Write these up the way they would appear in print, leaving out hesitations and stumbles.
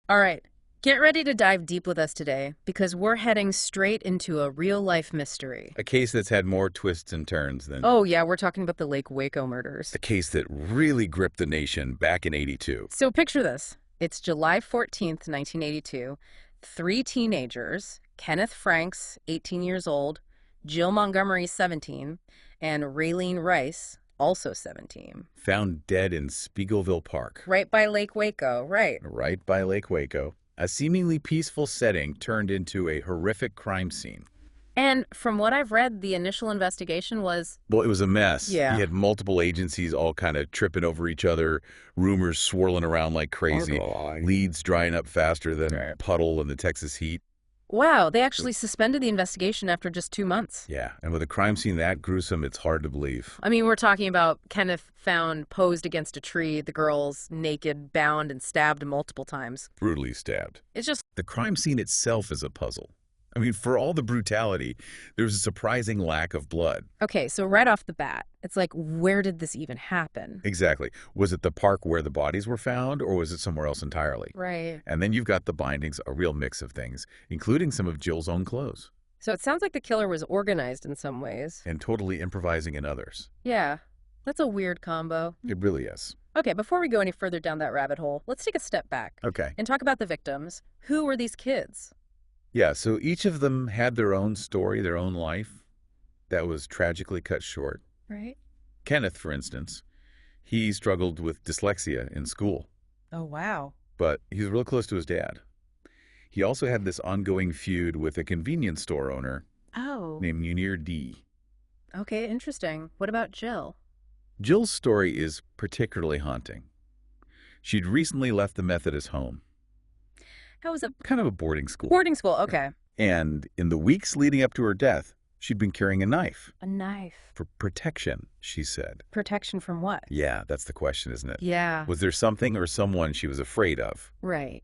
All right, get ready to dive deep with us today because we're heading straight into a real-life mystery. A case that's had more twists and turns than Oh, yeah, we're talking about the Lake Waco murders. a case that really gripped the nation back in '82. So picture this. It's July 14th, 1982. Three teenagers, Kenneth Franks, 18 years old, Jill Montgomery, 17, and Railene Rice, also 17. Found dead in Spiegelville Park, Right by Lake Waco, right. right by Lake Waco. A seemingly peaceful setting turned into a horrific crime scene. And from what I've read, the initial investigation was... Well, it was a mess. Yeah. You had multiple agencies all kind of tripping over each other, rumors swirling around like crazy, leads drying up faster than a puddle in the Texas heat. Wow, they actually suspended the investigation after just 2 months. Yeah, and with a crime scene that gruesome, it's hard to believe. I mean, we're talking about Kenneth found posed against a tree, the girls naked, bound, and stabbed multiple times. Brutally stabbed. It's just... The crime scene itself is a puzzle. I mean, for all the brutality, there's a surprising lack of blood. Okay, so right off the bat, it's like, where did this even happen? Exactly. Was it the park where the bodies were found, or was it somewhere else entirely? Right. And then you've got the bindings, a real mix of things, including some of Jill's own clothes. So it sounds like the killer was organized in some ways. And totally improvising in others. Yeah, that's a weird combo. It really is. Okay, before we go any further down that rabbit hole, let's take a step back. Okay. And talk about the victims. Who were these kids? Yeah, so each of them had their own story, their own life that was tragically cut short. Right. Kenneth, for instance, he struggled with dyslexia in school, Oh, wow. but he was real close to his dad. He also had this ongoing feud with a convenience store owner Oh. named Munir Dee. Okay, interesting. What about Jill? Jill's story is particularly haunting. She'd recently left the Methodist home, How was it? kind of a boarding school. Boarding school, okay. And in the weeks leading up to her death, she'd been carrying a knife A knife. for protection, she said. Protection from what? Yeah, that's the question, isn't it? Yeah. Was there something or someone she was afraid of? Right.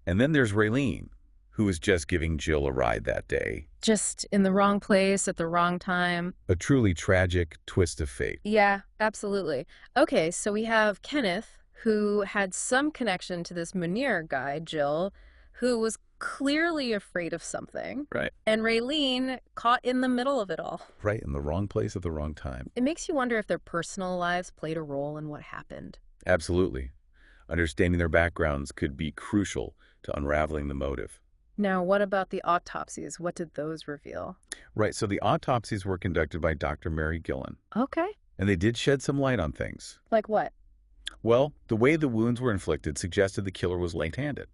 And then there's Railene, who was just giving Jill a ride that day. Just in the wrong place at the wrong time. A truly tragic twist of fate. Yeah, absolutely. Okay, so we have Kenneth, who had some connection to this Munir guy, Jill, who was clearly afraid of something. Right. And Railene caught in the middle of it all. Right in the wrong place at the wrong time. It makes you wonder if their personal lives played a role in what happened. Absolutely. Understanding their backgrounds could be crucial to unraveling the motive. Now, what about the autopsies? What did those reveal? Right, so the autopsies were conducted by Dr. Mary Gillen, Okay. and they did shed some light on things. Like what? Well, the way the wounds were inflicted suggested the killer was left-handed.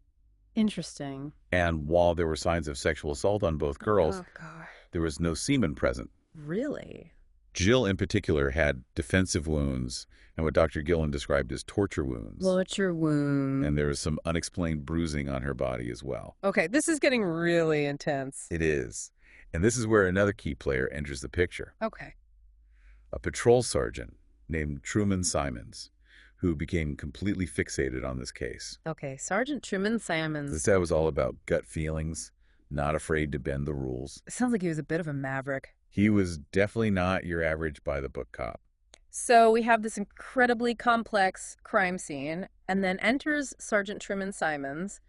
Interesting. And while there were signs of sexual assault on both girls, Oh, God. there was no semen present. Really? Jill, in particular, had defensive wounds and what Dr. Gillen described as torture wounds. Torture wound. And there was some unexplained bruising on her body as well. Okay, this is getting really intense. It is. And this is where another key player enters the picture. Okay. A patrol sergeant named Truman Simons, who became completely fixated on this case. Okay, Sergeant Truman Simons. This guy was all about gut feelings, not afraid to bend the rules. Sounds like he was a bit of a maverick. He was definitely not your average by-the-book cop. So we have this incredibly complex crime scene, and then enters Sergeant Truman Simons.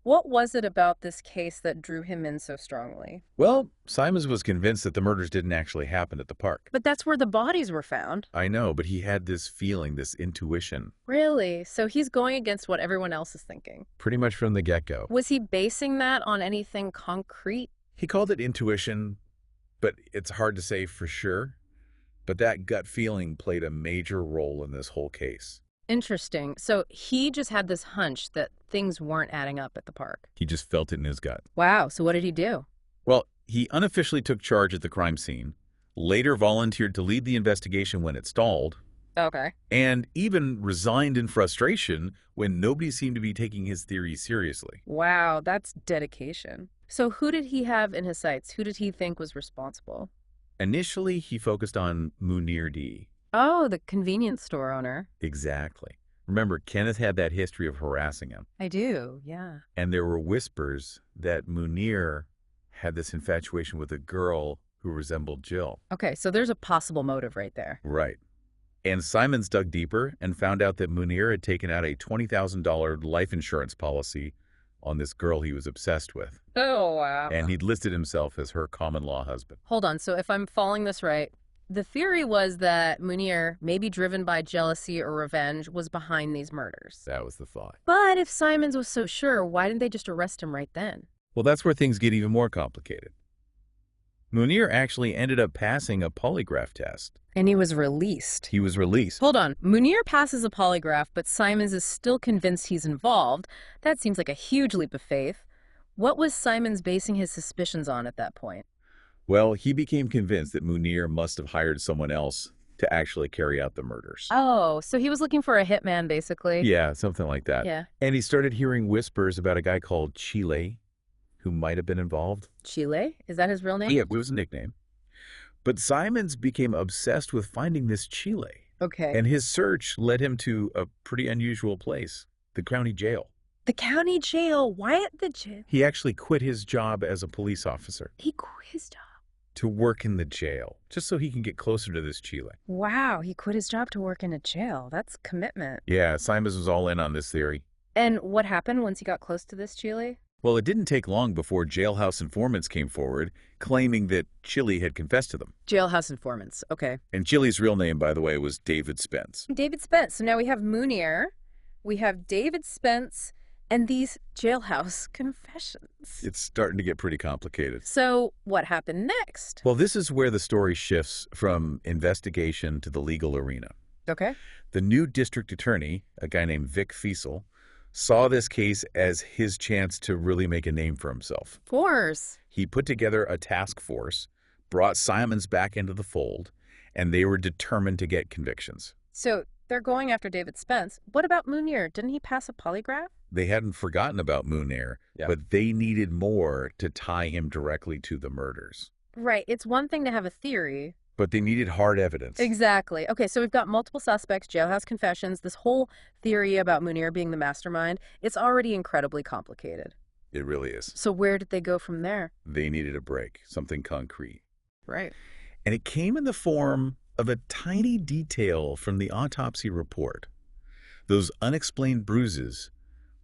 What was it about this case that drew him in so strongly? Well, Simons was convinced that the murders didn't actually happen at the park. But that's where the bodies were found. I know, but he had this feeling, this intuition, Really? So he's going against what everyone else is thinking. pretty much from the get-go. Was he basing that on anything concrete? He called it intuition, but it's hard to say for sure. But that gut feeling played a major role in this whole case. Interesting. So he just had this hunch that things weren't adding up at the park. He just felt it in his gut. Wow. So what did he do? Well, he unofficially took charge at the crime scene, later volunteered to lead the investigation when it stalled, Okay. and even resigned in frustration when nobody seemed to be taking his theories seriously. Wow, that's dedication. So who did he have in his sights? Who did he think was responsible? Initially, he focused on Munir Dee. Oh, the convenience store owner. Exactly. Remember, Kenneth had that history of harassing him. I do, yeah. And there were whispers that Munir had this infatuation with a girl who resembled Jill. Okay, so there's a possible motive right there. Right. And Simons dug deeper and found out that Munir had taken out a $20,000 life insurance policy on this girl he was obsessed with. Oh, wow. And he'd listed himself as her common-law husband. Hold on. So if I'm following this right, the theory was that Munir, maybe driven by jealousy or revenge, was behind these murders. That was the thought. But if Simons was so sure, why didn't they just arrest him right then? Well, that's where things get even more complicated. Munir actually ended up passing a polygraph test. And he was released. He was released. Hold on. Munir passes a polygraph, but Simons is still convinced he's involved. That seems like a huge leap of faith. What was Simons basing his suspicions on at that point? Well, he became convinced that Munir must have hired someone else to actually carry out the murders. Oh, so he was looking for a hitman, basically. Yeah, something like that. Yeah. And he started hearing whispers about a guy called Chile who might have been involved. Chile? Is that his real name? Yeah, it was a nickname. But Simons became obsessed with finding this Chile. Okay. And his search led him to a pretty unusual place, the county jail. The county jail? Why at the jail? He actually quit his job as a police officer He quit his job. to work in the jail, just so he can get closer to this Chile. Wow, he quit his job to work in a jail. That's commitment. Yeah, Simons was all in on this theory. And what happened once he got close to this Chile? Well, it didn't take long before jailhouse informants came forward, claiming that Chile had confessed to them. Jailhouse informants. Okay. And Chile's real name, by the way, was David Spence. David Spence. So now we have Munir, we have David Spence, and these jailhouse confessions. It's starting to get pretty complicated. So what happened next? Well, this is where the story shifts from investigation to the legal arena. Okay. The new district attorney, a guy named Vic Fiesel, saw this case as his chance to really make a name for himself. Of course. He put together a task force, brought Simons back into the fold, and they were determined to get convictions. So they're going after David Spence. What about Munir? Didn't he pass a polygraph? They hadn't forgotten about Munir, but they needed more to tie him directly to the murders. Right. It's one thing to have a theory. But they needed hard evidence. Exactly. Okay, so we've got multiple suspects, jailhouse confessions, this whole theory about Munir being the mastermind. It's already incredibly complicated. It really is. So where did they go from there? They needed a break, something concrete. Right. And it came in the form of a tiny detail from the autopsy report. Those unexplained bruises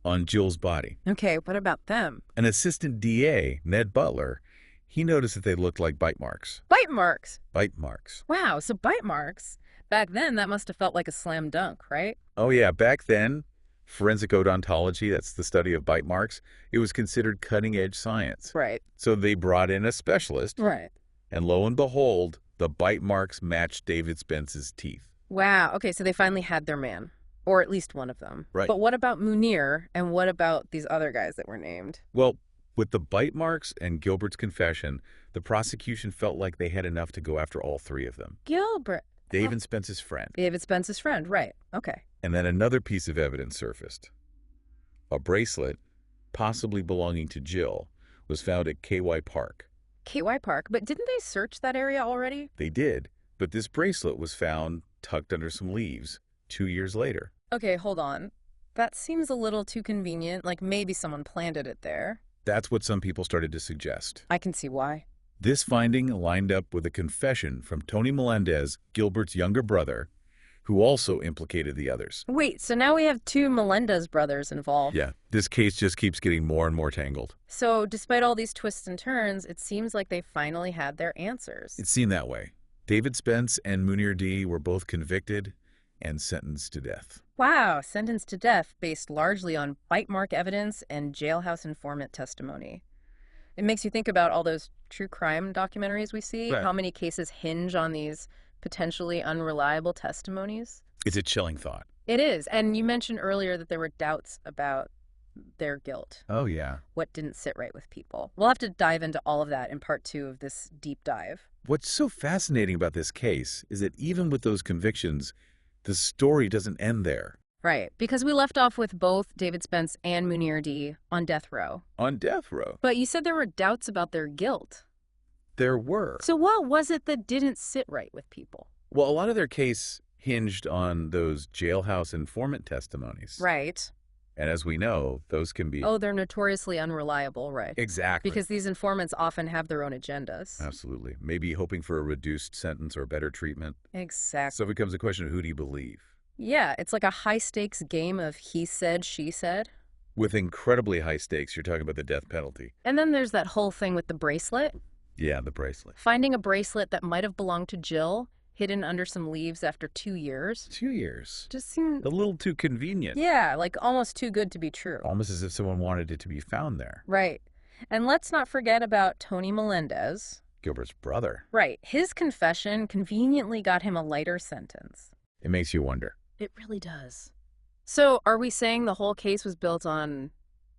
on Jill's body. Okay, what about them? An assistant DA, Ned Butler, he noticed that they looked like bite marks. Bite marks. Bite marks. Wow, so bite marks. Back then, that must have felt like a slam dunk, right? Oh, yeah. Back then, forensic odontology, that's the study of bite marks, it was considered cutting-edge science. Right. So they brought in a specialist. Right. And lo and behold, the bite marks matched David Spence's teeth. Wow. Okay, so they finally had their man. Or at least one of them. Right. But what about Munir, and what about these other guys that were named? Well, with the bite marks and Gilbert's confession, the prosecution felt like they had enough to go after all three of them. Gilbert. David Spence's friend. David Spence's friend, right. Okay. And then another piece of evidence surfaced. A bracelet, possibly belonging to Jill, was found at KY Park. KY Park, but didn't they search that area already? They did, but this bracelet was found tucked under some leaves 2 years later. Okay, hold on. That seems a little too convenient, like maybe someone planted it there. That's what some people started to suggest. I can see why. This finding lined up with a confession from Tony Melendez, Gilbert's younger brother, who also implicated the others. Wait, so now we have two Melendez brothers involved. Yeah, this case just keeps getting more and more tangled. So despite all these twists and turns, it seems like they finally had their answers. It seemed that way. David Spence and Munir Dee were both convicted and sentenced to death. Wow, sentenced to death based largely on bite mark evidence and jailhouse informant testimony. It makes you think about all those true crime documentaries we see, Right. how many cases hinge on these potentially unreliable testimonies. It's a chilling thought. It is. And you mentioned earlier that there were doubts about their guilt. Oh, yeah. What didn't sit right with people. We'll have to dive into all of that in part 2 of this deep dive. What's so fascinating about this case is that even with those convictions, the story doesn't end there. Right, because we left off with both David Spence and Munir Dee on death row. On death row, But you said there were doubts about their guilt. there were. So what was it that didn't sit right with people? Well, a lot of their case hinged on those jailhouse informant testimonies. Right. And as we know, those can be... Oh, they're notoriously unreliable, right? Exactly. Because these informants often have their own agendas. Absolutely. Maybe hoping for a reduced sentence or better treatment. Exactly. So it becomes a question of who do you believe? Yeah, it's like a high-stakes game of he said, she said. with incredibly high stakes. You're talking about the death penalty. And then there's that whole thing with the bracelet. Yeah, the bracelet. Finding a bracelet that might have belonged to Jill hidden under some leaves after 2 years. 2 years. Just seemed... A little too convenient. Yeah, like almost too good to be true. Almost as if someone wanted it to be found there. Right. And let's not forget about Tony Melendez. Gilbert's brother. Right. His confession conveniently got him a lighter sentence. It makes you wonder. It really does. So are we saying the whole case was built on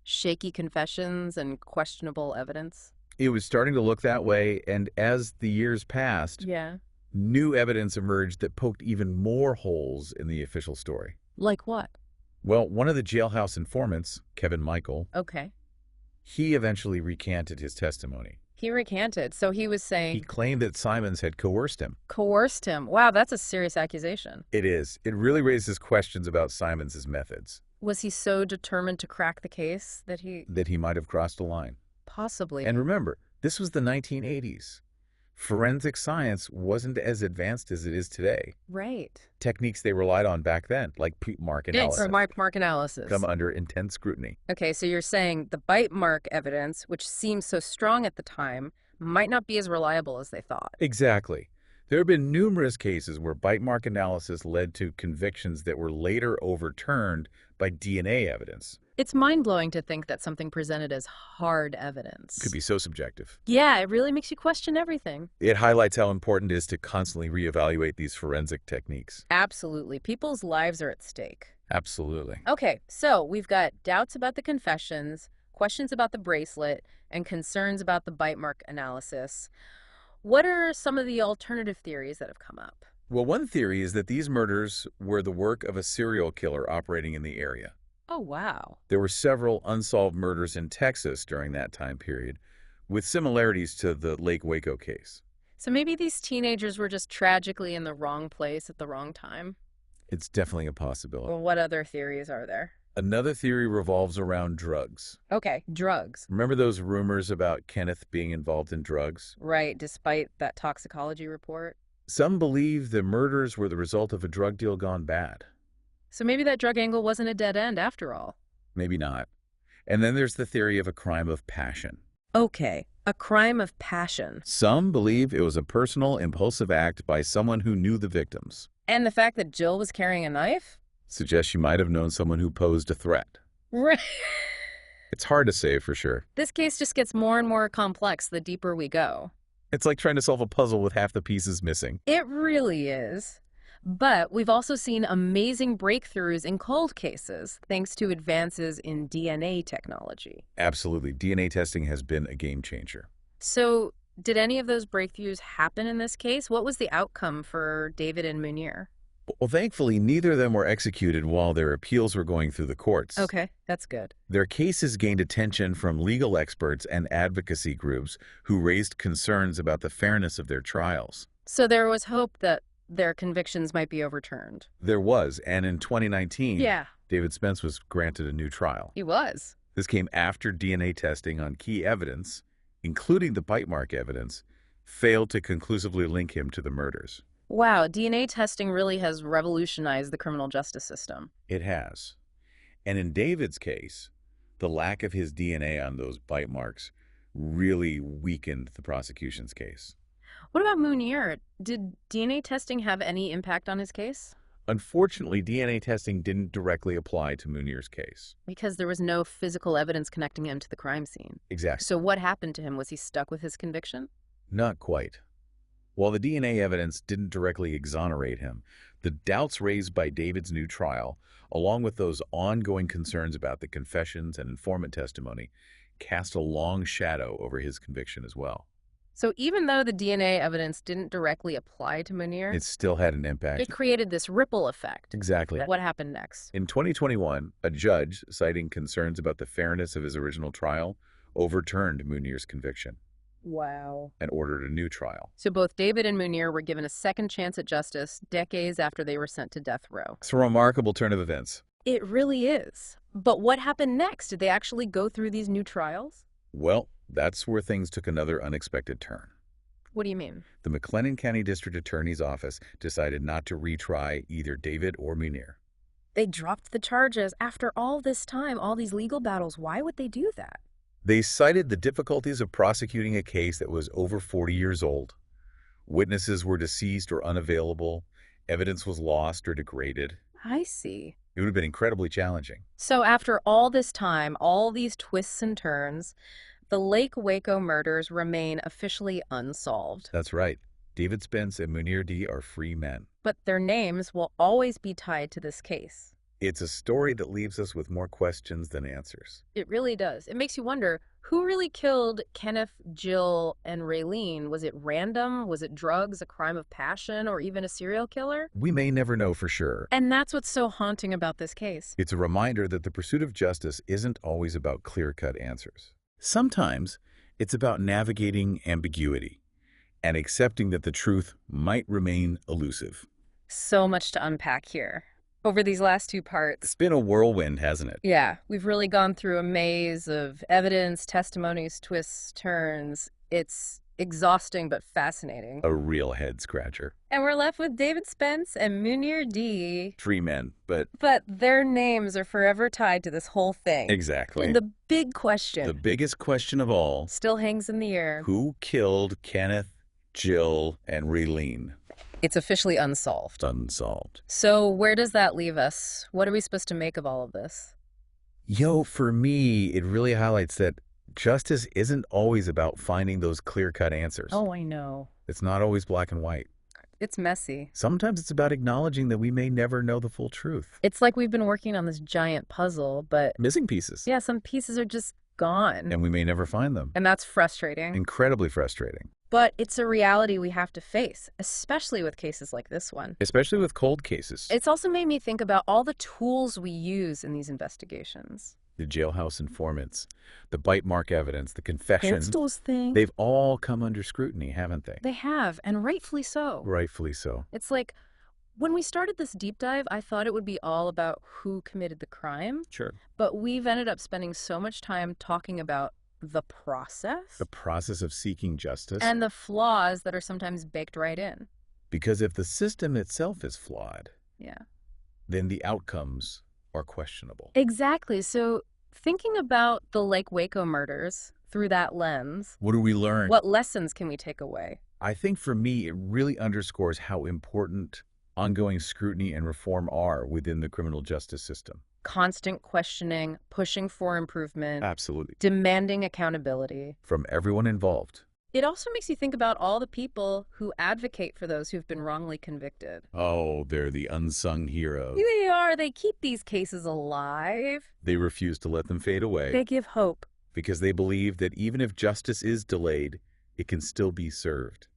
shaky confessions and questionable evidence? It was starting to look that way, and as the years passed, Yeah. new evidence emerged that poked even more holes in the official story. Like what? Well, one of the jailhouse informants, Kevin Michael, Okay. he eventually recanted his testimony. He recanted. So he was saying... He claimed that Simons had coerced him. Coerced him. Wow, that's a serious accusation. It is. It really raises questions about Simons' methods. Was he so determined to crack the case that he... That he might have crossed a line. Possibly. And remember, this was the 1980s. Forensic science wasn't as advanced as it is today. Right. Techniques they relied on back then, like bite mark analysis, Or mark analysis. come under intense scrutiny. Okay, so you're saying the bite mark evidence, which seemed so strong at the time, might not be as reliable as they thought. Exactly. There have been numerous cases where bite mark analysis led to convictions that were later overturned by DNA evidence. It's mind-blowing to think that something presented as hard evidence Could be so subjective. Yeah, it really makes you question everything. It highlights how important it is to constantly reevaluate these forensic techniques. Absolutely. People's lives are at stake. Absolutely. Okay, so we've got doubts about the confessions, questions about the bracelet, and concerns about the bite mark analysis. What are some of the alternative theories that have come up? Well, one theory is that these murders were the work of a serial killer operating in the area. Oh, wow. There were several unsolved murders in Texas during that time period, with similarities to the Lake Waco case. So maybe these teenagers were just tragically in the wrong place at the wrong time? It's definitely a possibility. Well, what other theories are there? Another theory revolves around drugs. Okay, drugs. Remember those rumors about Kenneth being involved in drugs? Right, despite that toxicology report. Some believe the murders were the result of a drug deal gone bad. So maybe that drug angle wasn't a dead end after all. Maybe not. And then there's the theory of a crime of passion. Okay, a crime of passion. Some believe it was a personal, impulsive act by someone who knew the victims. And the fact that Jill was carrying a knife? Suggests she might have known someone who posed a threat. Right. It's hard to say for sure. This case just gets more and more complex the deeper we go. It's like trying to solve a puzzle with half the pieces missing. It really is. But we've also seen amazing breakthroughs in cold cases thanks to advances in DNA technology. Absolutely. DNA testing has been a game changer. So, did any of those breakthroughs happen in this case? What was the outcome for David and Munir? Well, thankfully, neither of them were executed while their appeals were going through the courts. Okay, that's good. Their cases gained attention from legal experts and advocacy groups who raised concerns about the fairness of their trials. So there was hope that their convictions might be overturned. There was, and in 2019, Yeah, David Spence was granted a new trial. he was. This came after DNA testing on key evidence, including the bite mark evidence, failed to conclusively link him to the murders. Wow, DNA testing really has revolutionized the criminal justice system. It has. And in David's case, the lack of his DNA on those bite marks really weakened the prosecution's case. What about Munir? Did DNA testing have any impact on his case? Unfortunately, DNA testing didn't directly apply to Munir's case. Because there was no physical evidence connecting him to the crime scene. Exactly. So what happened to him? Was he stuck with his conviction? Not quite. While the DNA evidence didn't directly exonerate him, the doubts raised by David's new trial, along with those ongoing concerns about the confessions and informant testimony, cast a long shadow over his conviction as well. So even though the DNA evidence didn't directly apply to Munir, It still had an impact. it created this ripple effect. Exactly. What happened next? In 2021, a judge, citing concerns about the fairness of his original trial, overturned Munir's conviction Wow. and ordered a new trial. So both David and Munir were given a second chance at justice decades after they were sent to death row. It's a remarkable turn of events. It really is. But what happened next? Did they actually go through these new trials? Well, that's where things took another unexpected turn. What do you mean? The McLennan County District Attorney's Office decided not to retry either David or Munir. They dropped the charges after all this time, all these legal battles. Why would they do that? They cited the difficulties of prosecuting a case that was over 40 years old. Witnesses were deceased or unavailable. Evidence was lost or degraded. I see. It would have been incredibly challenging. So after all this time, all these twists and turns, the Lake Waco murders remain officially unsolved. That's right. David Spence and Munir Dee are free men. But their names will always be tied to this case. It's a story that leaves us with more questions than answers. It really does. It makes you wonder, who really killed Kenneth, Jill, and Railene? Was it random? Was it drugs, a crime of passion, or even a serial killer? We may never know for sure. And that's what's so haunting about this case. It's a reminder that the pursuit of justice isn't always about clear-cut answers. Sometimes it's about navigating ambiguity and accepting that the truth might remain elusive. So much to unpack here. Over these last two parts, It's been a whirlwind, hasn't it? yeah, we've really gone through a maze of evidence, testimonies, twists, turns. It's exhausting but fascinating. A real head-scratcher. And we're left with David Spence and Munir Dee. Free men, but... But their names are forever tied to this whole thing. Exactly. And the big question The biggest question of all, still hangs in the air. who killed Kenneth, Jill, and Railene? It's officially unsolved. Unsolved. So where does that leave us? What are we supposed to make of all of this? For me, it really highlights that justice isn't always about finding those clear-cut answers. Oh, I know. It's not always black and white. It's messy. Sometimes it's about acknowledging that we may never know the full truth. It's like we've been working on this giant puzzle, but Missing pieces. yeah, some pieces are just gone. And we may never find them. And that's frustrating. Incredibly frustrating. But it's a reality we have to face, especially with cases like this one. Especially with cold cases. It's also made me think about all the tools we use in these investigations. The jailhouse informants, the bite mark evidence, the confessions. It's those things. They've all come under scrutiny, haven't they? They have, and rightfully so. Rightfully so. It's like, when we started this deep dive, I thought it would be all about who committed the crime. Sure. But we've ended up spending so much time talking about the process. The process of seeking justice. And the flaws that are sometimes baked right in. Because if the system itself is flawed, Yeah. then the outcomes are questionable. Exactly. So thinking about the Lake Waco murders through that lens, What do we learn? what lessons can we take away? I think for me, it really underscores how important ongoing scrutiny and reform are within the criminal justice system. Constant questioning, pushing for improvement, Absolutely. demanding accountability. From everyone involved. It also makes you think about all the people who advocate for those who've been wrongly convicted. Oh, they're the unsung heroes. They are. They keep these cases alive. They refuse to let them fade away They give hope. because they believe that even if justice is delayed, it can still be served.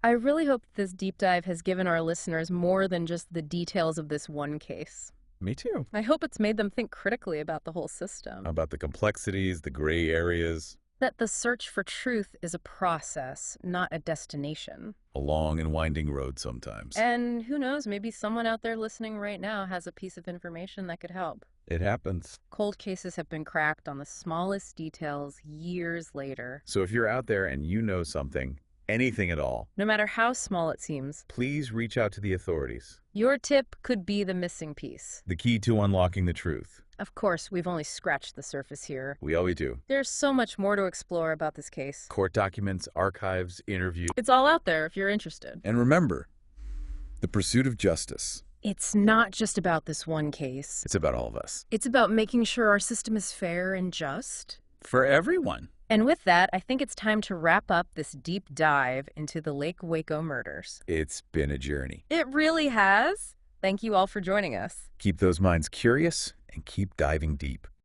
I really hope this deep dive has given our listeners more than just the details of this one case. Me too. I hope it's made them think critically about the whole system. About the complexities, the gray areas, That the search for truth is a process, not a destination. a long and winding road sometimes. And who knows, maybe someone out there listening right now has a piece of information that could help. It happens. Cold cases have been cracked on the smallest details years later. So if you're out there and you know something, anything at all, No matter how small it seems, please reach out to the authorities. your tip could be the missing piece. The key to unlocking the truth. Of course, we've only scratched the surface here. We always do. There's so much more to explore about this case. Court documents, archives, interviews. It's all out there if you're interested. And remember, the pursuit of justice. It's not just about this one case. It's about all of us. It's about making sure our system is fair and just. For everyone. And with that, I think it's time to wrap up this deep dive into the Lake Waco murders. It's been a journey. It really has. Thank you all for joining us. Keep those minds curious and keep diving deep.